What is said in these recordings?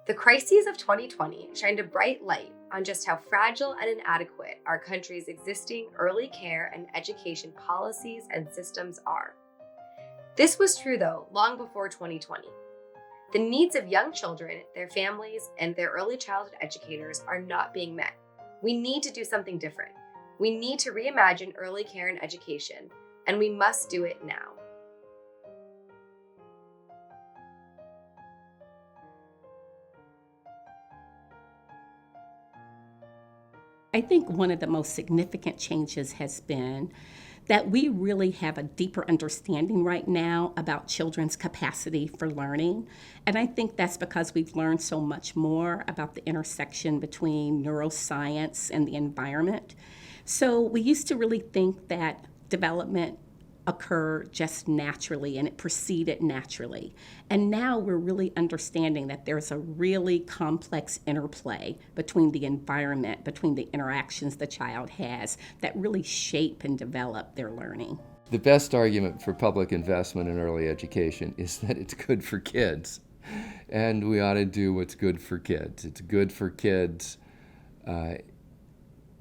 The crises of 2020 shined a bright light on just how fragile and inadequate our country's existing early care and education policies and systems are. This was true, though, long before 2020. The needs of young children, their families, and their early childhood educators are not being met. We need to do something different. We need to reimagine early care and education, and we must do it now. I think one of the most significant changes has been that we really have a deeper understanding right now about children's capacity for learning. And I think that's because we've learned so much more about the intersection between neuroscience and the environment. So we used to really think that development occurred just naturally and it proceeded naturally. And now we're really understanding that there's a really complex interplay between the environment, between the interactions the child has that really shape and develop their learning. The best argument for public investment in early education is that it's good for kids. And we ought to do what's good for kids. It's good for kids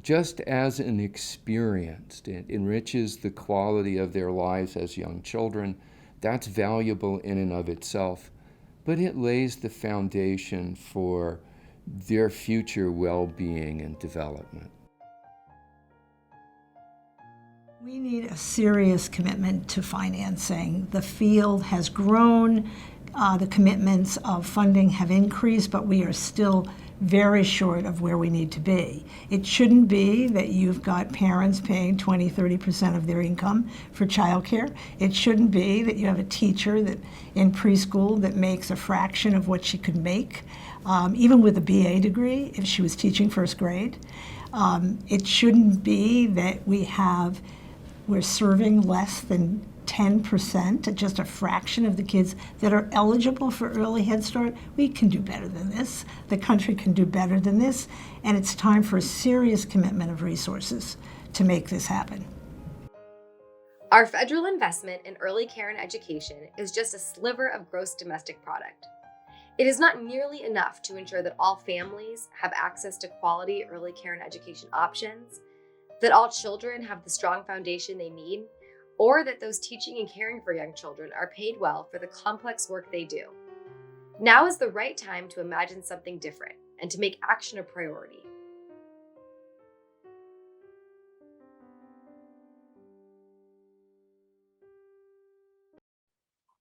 just as an experience. It enriches the quality of their lives as young children. That's valuable in and of itself, but it lays the foundation for their future well-being and development. We need a serious commitment to financing. The field has grown, the commitments of funding have increased, but we are still very short of where we need to be. It shouldn't be that you've got parents paying 20-30% of their income for childcare. It shouldn't be that you have a teacher that in preschool that makes a fraction of what she could make, even with a BA degree if she was teaching first grade. It shouldn't be that we're serving less than 10%, just a fraction of the kids that are eligible for early Head Start. We can do better than this. The country can do better than this. And it's time for a serious commitment of resources to make this happen. Our federal investment in early care and education is just a sliver of gross domestic product. It is not nearly enough to ensure that all families have access to quality early care and education options, that all children have the strong foundation they need, or that those teaching and caring for young children are paid well for the complex work they do. Now is the right time to imagine something different and to make action a priority.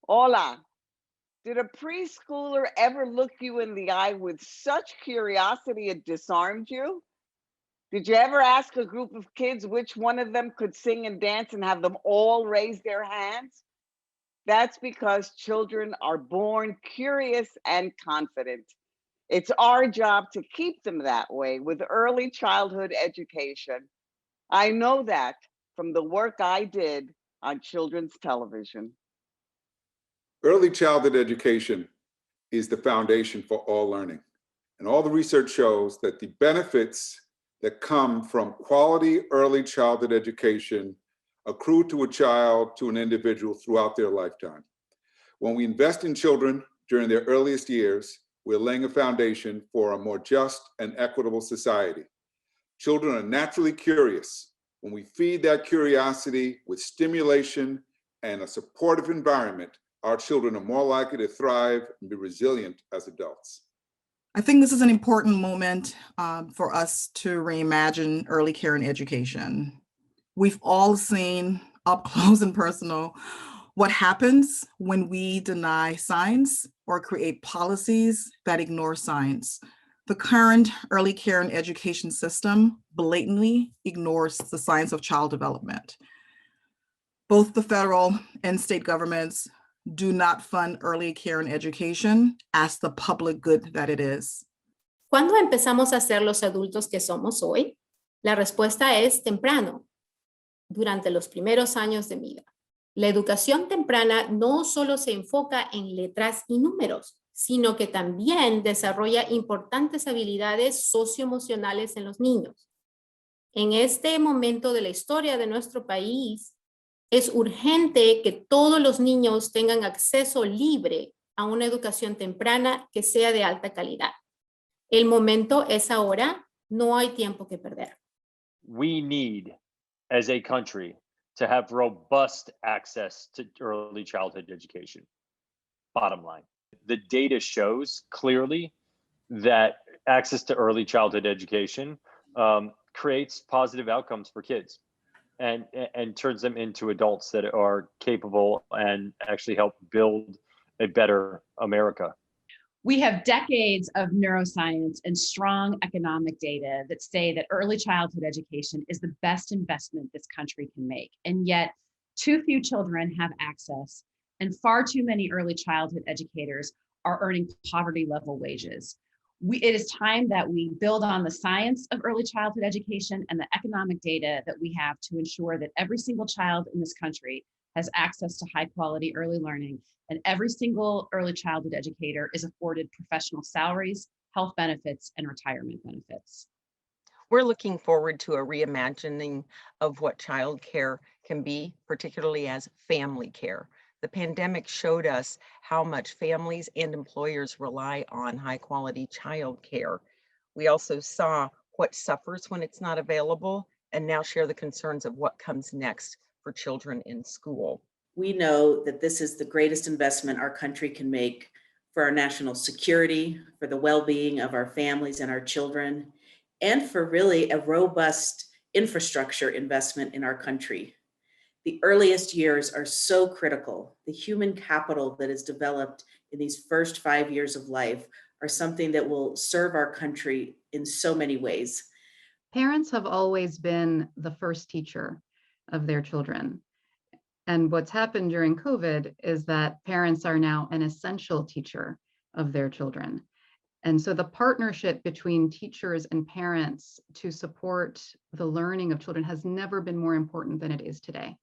Hola. Did a preschooler ever look you in the eye with such curiosity it disarmed you? Did you ever ask a group of kids which one of them could sing and dance and have them all raise their hands? That's because children are born curious and confident. It's our job to keep them that way with early childhood education. I know that from the work I did on children's television. Early childhood education is the foundation for all learning. And all the research shows that the benefits that come from quality early childhood education accrue to a child, to an individual throughout their lifetime. When we invest in children during their earliest years, we're laying a foundation for a more just and equitable society. Children are naturally curious. When we feed that curiosity with stimulation and a supportive environment, our children are more likely to thrive and be resilient as adults. I think this is an important moment for us to reimagine early care and education. We've all seen up close and personal what happens when we deny science or create policies that ignore science. The current early care and education system blatantly ignores the science of child development. Both the federal and state governments do not fund early care and education as the public good that it is. ¿Cuándo empezamos a ser los adultos que somos hoy? La respuesta es temprano, durante los primeros años de vida. La educación temprana no solo se enfoca en letras y números, sino que también desarrolla importantes habilidades socioemocionales en los niños. En este momento de la historia de nuestro país, es urgente que todos los niños tengan acceso libre a una educación temprana que sea de alta calidad. El momento es ahora, no hay tiempo que perder. We need, as a country, to have robust access to early childhood education. Bottom line. The data shows clearly that access to early childhood education creates positive outcomes for kids and turns them into adults that are capable and actually help build a better America. We have decades of neuroscience and strong economic data that say that early childhood education is the best investment this country can make. And yet, too few children have access, and far too many early childhood educators are earning poverty-level wages. It is time that we build on the science of early childhood education and the economic data that we have to ensure that every single child in this country has access to high-quality early learning, and every single early childhood educator is afforded professional salaries, health benefits, and retirement benefits. We're looking forward to a reimagining of what childcare can be, particularly as family care. The pandemic showed us how much families and employers rely on high-quality childcare. We also saw what suffers when it's not available, and now share the concerns of what comes next for children in school. We know that this is the greatest investment our country can make for our national security, for the well-being of our families and our children, and for really a robust infrastructure investment in our country. The earliest years are so critical. The human capital that is developed in these first 5 years of life are something that will serve our country in so many ways. Parents have always been the first teacher of their children. And what's happened during COVID is that parents are now an essential teacher of their children. And so the partnership between teachers and parents to support the learning of children has never been more important than it is today.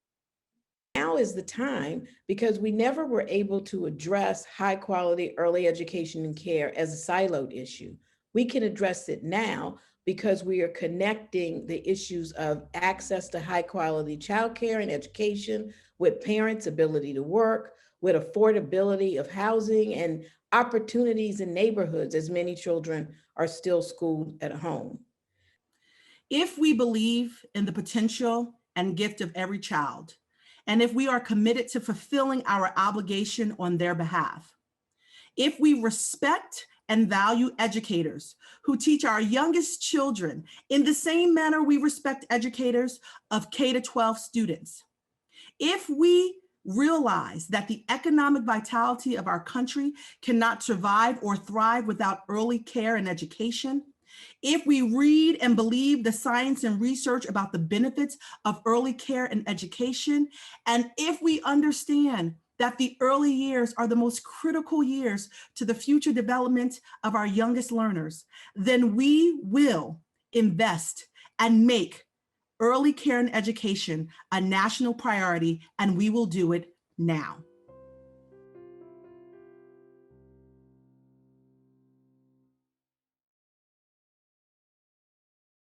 Now is the time, because we never were able to address high quality early education and care as a siloed issue. We can address it now because we are connecting the issues of access to high quality childcare and education with parents' ability to work, with affordability of housing and opportunities in neighborhoods, as many children are still schooled at home. If we believe in the potential and gift of every child, and if we are committed to fulfilling our obligation on their behalf, if we respect and value educators who teach our youngest children in the same manner we respect educators of K-12 students, if we realize that the economic vitality of our country cannot survive or thrive without early care and education, if we read and believe the science and research about the benefits of early care and education, and if we understand that the early years are the most critical years to the future development of our youngest learners, then we will invest and make early care and education a national priority, and we will do it now.